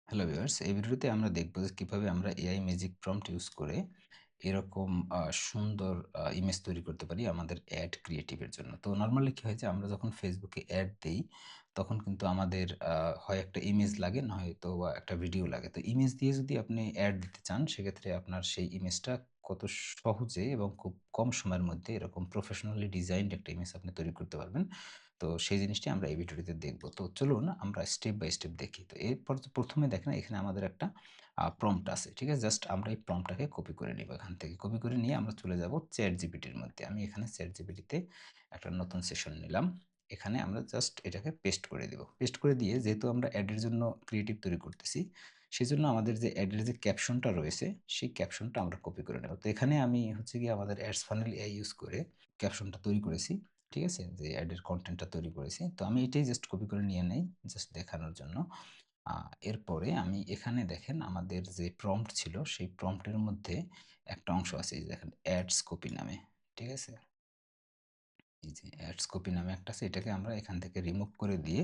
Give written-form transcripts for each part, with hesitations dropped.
Hello viewers, এই ভিডিওতে আমরা দেখব যে কিভাবে আমরা এআই ম্যাজিক প্রম্পট ইউজ করে এরকম সুন্দর ইমেজ তৈরি করতে পারি আমাদের অ্যাড ক্রিয়েটিভের জন্য। তো নরমালি কি হয় যে আমরা যখন ফেসবুকে অ্যাড দেই, তখন কিন্তু আমাদের হয় একটা ইমেজ লাগে নয়তো বা একটা ভিডিও লাগে। তো ইমেজ দিয়ে যদি আপনি অ্যাড দিতে চান, সেক্ষেত্রে আপনার সেই ইমেজটা কত সহজে এবং খুব কম সময়ের মধ্যে এরকম প্রফেশনালি ডিজাইনড একটা ইমেজ আপনি তৈরি করতে পারবেন। তো সেই জিনিসটি আমরা এই ভিডিওটিতে দেখব। তো চলুন আমরা স্টেপ বাই স্টেপ দেখি। তো এরপর ১ম এ দেখেন এখানে আমাদের একটা প্রম্পট আছে। ঠিক আছে? জাস্ট আমরা এই প্রম্পটটাকে কপি করে নিব এখান থেকে। কপি করে নিয়ে আমরা চলে যাব ChatGPT এর মধ্যে। আমি এখানে ChatGPT তে একটা নতুন সেশন নিলাম। এখানে আমরা জাস্ট এটাকে পেস্ট করে দিব। পেস্ট করে দিয়ে যেহেতু আমরা এড এর জন্য ক্রিয়েটিভ তৈরি করতেছি, সেজন্য আমাদের যে এড এর যে ক্যাপশনটা রয়েছে, সেই ক্যাপশনটা আমরা কপি করে নেব। তো এখানে আমি হচ্ছে গিয়ে আমাদের অ্যাডস ফানেল এআই ইউজ করে ক্যাপশনটা তৈরি করেছি। ঠিক আছে? যে অ্যাডের কনটেন্টটা তৈরি করেছি। তো আমি এটাই জাস্ট কপি করে নিয়ে নেই, জাস্ট দেখানোর জন্য। আ এরপরে আমি এখানে দেখেন আমাদের যে প্রম্পট ছিল, সেই প্রম্পটের মধ্যে একটা অংশ আছে এই যে দেখেন অ্যাডস কপি নামে। ঠিক আছে? এই যে অ্যাডস কপি নামে একটা আছে, এটাকে আমরা এখান থেকে রিমুভ করে দিয়ে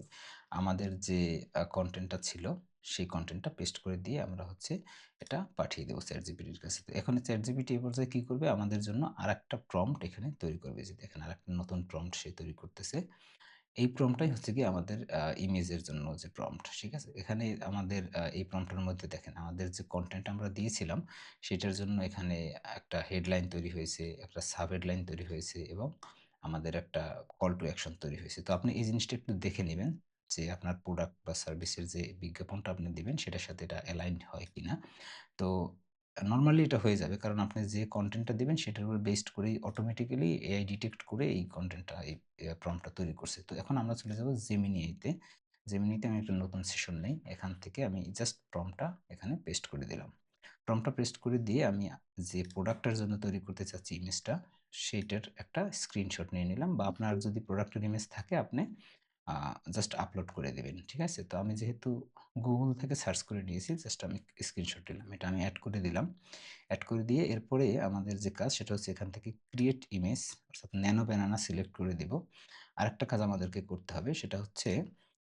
আমাদের যে কনটেন্টটা ছিল, সেই কনটেন্টটা পেস্ট করে দিয়ে আমরা হচ্ছে এটা পাঠিয়ে দেব ChatGPT-র কাছে। তো এখন ChatGPT এই পর্যায়ে কি করবে? আমাদের জন্য আরেকটা প্রম্পট এখানে তৈরি করবে। এই যে দেখেন আরেকটা নতুন প্রম্পট সে তৈরি করতেছে। এই প্রম্পটটাই হচ্ছে গিয়ে আমাদের ইমেজের জন্য যে প্রম্পট, ঠিক আছে? এখানে আমাদের এই প্রম্পটের মধ্যে দেখেন আমাদের যে কনটেন্ট আমরা দিয়েছিলাম, সেটার জন্য এখানে একটা হেডলাইন তৈরি হয়েছে, একটা সাব হেডলাইন তৈরি হয়েছে এবং আমাদের একটা কল টু অ্যাকশন তৈরি হয়েছে। তো আপনি এই জিনিসটা একটু দেখে নিবেন যে আপনার প্রোডাক্ট বা সার্ভিসের যে বিজ্ঞাপনটা আপনি দিবেন সেটার সাথে এটা অ্যালাইনড হয় কিনা। তো নরমালি এটা হয়ে যাবে। কারণ আপনি যে কনটেন্টটা দিবেন সেটার উপর বেসড করেই অটোমেটিক্যালি এআই ডিটেক্ট করে এই কনটেন্টটা এই প্রম্পটটা তৈরি করছে। তো এখন আমরা চলে যাব Gemini তে। Gemini তে আমি একটা নতুন সেশন নেই। এখান থেকে আমি জাস্ট প্রম্পটটা এখানে পেস্ট করে দিলাম। প্রম্পটটা পেস্ট করে দিয়ে আমি যে প্রোডাক্টটার জন্য তৈরি করতে চাচ্ছি ইমেজটা, সেইটার একটা স্ক্রিনশট নিয়ে নিলাম বা আপনার যদি প্রোডাক্টের ইমেজ থাকে আপনি আ জাস্ট আপলোড করে দিবেন। ঠিক আছে? তো আমি যেহেতু Google থেকে সার্চ করে নিয়েছি, জাস্ট আমি স্ক্রিনশট নিলাম। এটা আমি এড করে দিলাম। এড করে দিয়ে এরপরে আমাদের যে কাজ সেটা হচ্ছে এখান থেকে ক্রিয়েট ইমেজ অর্থাৎ ন্যানো ব্যানানা সিলেক্ট করে দিব। আরেকটা কাজ আমাদেরকে করতে হবে সেটা হচ্ছে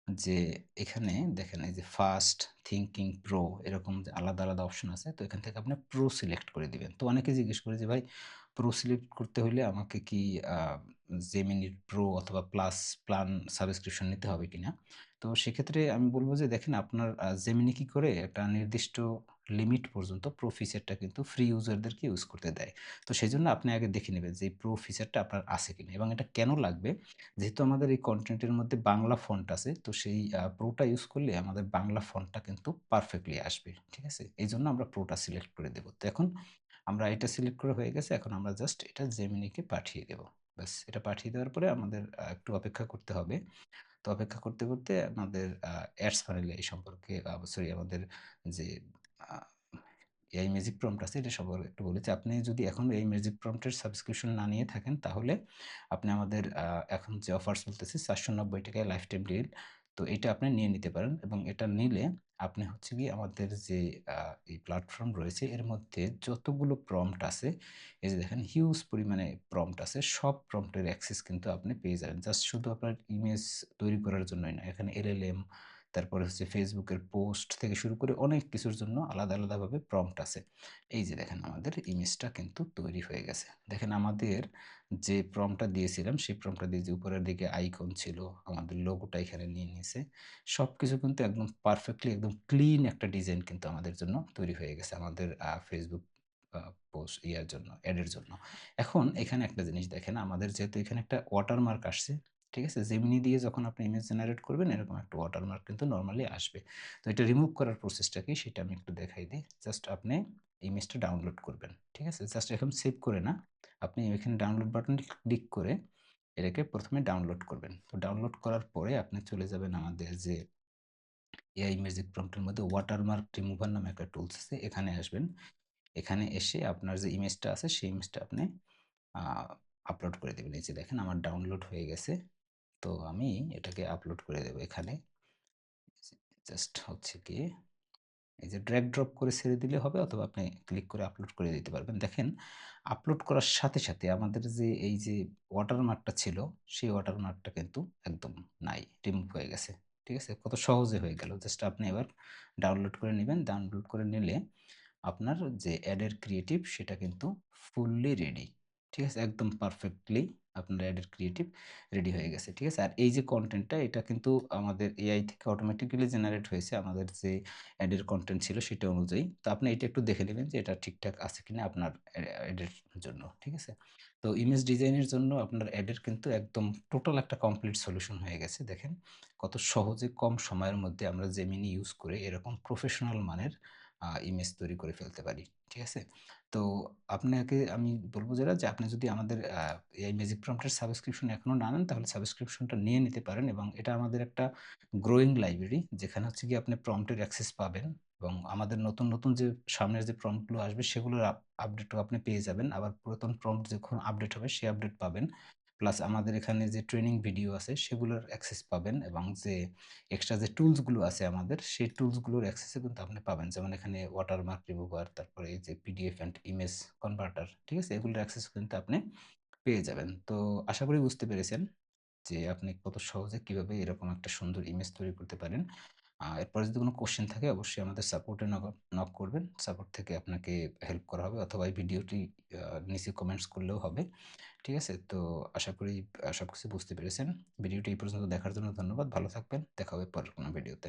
যে এখানে দেখেন এই যে ফাস্ট, থিংকিং, প্রো এরকম যে আলাদা, আলাদা অপশন আছে। তো এখান থেকে আপনি প্রো সিলেক্ট করে দিবেন। তো অনেকে জিজ্ঞেস করে যে ভাই প্রো সিলেক্ট করতে হইলে আমাকে কি আ Gemini Pro অথবা প্লাস প্ল্যান সাবস্ক্রিপশন নিতে হবে কিনা? তো সেক্ষেত্রে আমি বলব যে দেখেন আপনার Gemini কি করে একটা নির্দিষ্ট লিমিট পর্যন্ত প্রো ফিচারটা কিন্তু ফ্রি ইউজারদেরকে ইউজ করতে দেয়। তো সেজন্য আপনি আগে দেখে নিবেন যে এই প্রো ফিচারটা আপনার আছে কিনা এবং এটা কেন লাগবে? যেহেতু আমাদের এই কনটেন্টের মধ্যে বাংলা ফন্ট আছে, তো সেই প্রোটা ইউজ করলে আমাদের বাংলা ফন্টটা কিন্তু পারফেক্টলি আসবে। ঠিক আছে? এজন্য আমরা প্রোটা সিলেক্ট করে দেব। তো এখন আমরা এটা সিলেক্ট করা হয়ে গেছে। এখন আমরা জাস্ট এটা Gemini-কে পাঠিয়ে দেব। ব্যাস এটা পাঠিয়ে দেওয়ার পরে আমাদের একটু অপেক্ষা করতে হবে। তো অপেক্ষা করতে, করতে আমাদের অ্যাডস ফানেল এই সম্পর্কে সরি আমাদের যে আ এই ম্যাজিক প্রম্পট আছে এটা সম্পর্কে একটু বলি যে আপনি যদি এখন এই ম্যাজিক প্রম্পটের সাবস্ক্রিপশন না নিয়ে থাকেন তাহলে আপনি আমাদের এখন যে অফার চলতেছে ৳৪৯০ লাইফ টাইম ডিল। তো এটা আপনি নিয়ে নিতে পারেন এবং এটা নিলে আপনি হচ্ছে গিয়ে আমাদের যে আ এই প্ল্যাটফর্ম রয়েছে এর মধ্যে যতগুলো প্রম্পট আছে, এই যে দেখেন হিউজ পরিমাণে প্রম্পট আছে। সব প্রম্পটের অ্যাক্সেস কিন্তু আপনি পেয়ে যাবেন। জাস্ট শুধু আপনার ইমেজ তৈরি করার জন্যই না। এখানে এলএলএম তারপরে হচ্ছে Facebook এর পোস্ট থেকে শুরু করে অনেক কিছুর জন্য আলাদা, আলাদাভাবে প্রম্পট আছে। এই যে দেখেন আমাদের ইমেজটা কিন্তু তৈরি হয়ে গেছে। দেখেন আমাদের যে প্রম্পটটা দিয়েছিলাম সেই প্রম্পটটা দিয়ে যে উপরের দিকে আইকন ছিল, আমাদের লোগোটা এখানে নিয়ে নিয়েছে। সবকিছু কিন্তু একদম পারফেক্টলি একদম ক্লিন একটা ডিজাইন কিন্তু আমাদের জন্য তৈরি হয়ে গেছে। আমাদের Facebook আ পোস্ট ইয়ার জন্য, এড এর জন্য। এখন এখানে একটা জিনিস দেখেন আমাদের যেহেতু এখানে একটা ওয়াটারমার্ক আসছে, ঠিক আছে? Gemini দিয়ে যখন আপনি ইমেজ জেনারেট করবেন এরকম একটা ওয়াটারমার্ক কিন্তু নরমালি আসবে। তো এটা রিমুভ করার প্রসেসটা কি সেটা আমি একটু দেখাই দিই। জাস্ট আপনি ইমেজটা ডাউনলোড করবেন। ঠিক আছে? জাস্ট এখন সেভ করে না, আপনি এখানে ডাউনলোড বাটনে ক্লিক করে এটাকে ১ম এ ডাউনলোড করবেন। তো ডাউনলোড করার পরে আপনি চলে যাবেন আমাদের যে এআই ম্যাজিক প্রম্পট এর মধ্যে ওয়াটারমার্ক রিমুভার নামে একটা টুলস আছে। এখানে আসবেন। এখানে এসে আপনার যে ইমেজটা আছে সেই ইমেজটা আপনি আ আপলোড করে দিবেন। এই যে দেখেন আমার ডাউনলোড হয়ে গেছে। তো আমি এটাকে আপলোড করে দেব এখানে। জাস্ট হচ্ছে গিয়ে এই যে ড্র্যাগ ড্রপ করে ছেড়ে দিলে হবে অথবা আপনি ক্লিক করে আপলোড করে দিতে পারবেন। দেখেন আপলোড করার সাথে, সাথে আমাদের যে এই যে ওয়াটারমার্কটা ছিল সেই ওয়াটারমার্কটা কিন্তু একদম নাই, রিমুভ হয়ে গেছে। ঠিক আছে? কত সহজে হয়ে গেল। জাস্ট আপনি এবার ডাউনলোড করে নিবেন। ডাউনলোড করে নিলে আপনার যে অ্যাডের ক্রিয়েটিভ সেটা কিন্তু ফুললি রেডি। ঠিক আছে? একদম পারফেক্টলি আপনার অ্যাডের ক্রিয়েটিভ রেডি হয়ে গেছে। ঠিক আছে? আর এই যে কনটেন্টটা এটা কিন্তু আমাদের এআই থেকে অটোমেটিক্যালি জেনারেট হয়েছে আমাদের যে অ্যাডের কনটেন্ট ছিল সেটা অনুযায়ী। তো আপনি এটা একটু দেখে নিবেন যে এটা ঠিকঠাক আছে কিনা আপনার অ্যাডের জন্য। ঠিক আছে? তো ইমেজ ডিজাইনের জন্য আপনার অ্যাডের কিন্তু একদম টোটাল একটা কমপ্লিট সলিউশন হয়ে গেছে। দেখেন কত সহজে কম সময়ের মধ্যে আমরা জেমিনি ইউজ করে এরকম প্রফেশনাল মানের ইমেজ তৈরি করে ফেলতে পারি। ঠিক আছে? তো আপনাকে আমি বলব যেটা যে আপনি যদি আমাদের এআই ম্যাজিক প্রম্পট এর সাবস্ক্রিপশন এখনো না নেন তাহলে সাবস্ক্রিপশনটা নিয়ে নিতে পারেন এবং এটা আমাদের একটা গ্রোইং লাইব্রেরি যেখানে হচ্ছে গিয়ে আপনি প্রম্পট এর অ্যাক্সেস পাবেন এবং আমাদের নতুন যে সামনের যে প্রম্পট গুলো আসবে সেগুলোর আপডেটও আপনি পেয়ে যাবেন। আবার পুরাতন প্রম্পট যখন আপডেট হবে সে আপডেট পাবেন। প্লাস আমাদের এখানে যে ট্রেনিং ভিডিও আছে সেগুলোর অ্যাক্সেস পাবেন এবং যে এক্সট্রা যে টুলস গুলো আছে আমাদের সেই টুলস গুলোর অ্যাক্সেসও কিন্তু আপনি পাবেন। যেমন এখানে ওয়াটারমার্ক রিমুভার, তারপরে এই যে পিডিএফ অ্যান্ড ইমেজ কনভার্টার, ঠিক আছে? এগুলোর অ্যাক্সেস কিন্তু আপনি পেয়ে যাবেন। তো আশা করি বুঝতে পেরেছেন যে আপনি কত সহজে কিভাবে এরকম একটা সুন্দর ইমেজ তৈরি করতে পারেন। এরপরে যদি কোনো কোয়েশ্চেন থাকে অবশ্যই আমাদের সাপোর্টে নক করবেন। সাপোর্ট থেকে আপনাকে হেল্প করা হবে অথবা এই ভিডিওটি নিচে কমেন্টস করলেও হবে। ঠিক আছে? তো আশা করি সবকিছু বুঝতে পেরেছেন। ভিডিওটি এই পর্যন্ত দেখার জন্য ধন্যবাদ। ভালো থাকবেন। দেখা হবে পরের কোনো ভিডিওতে।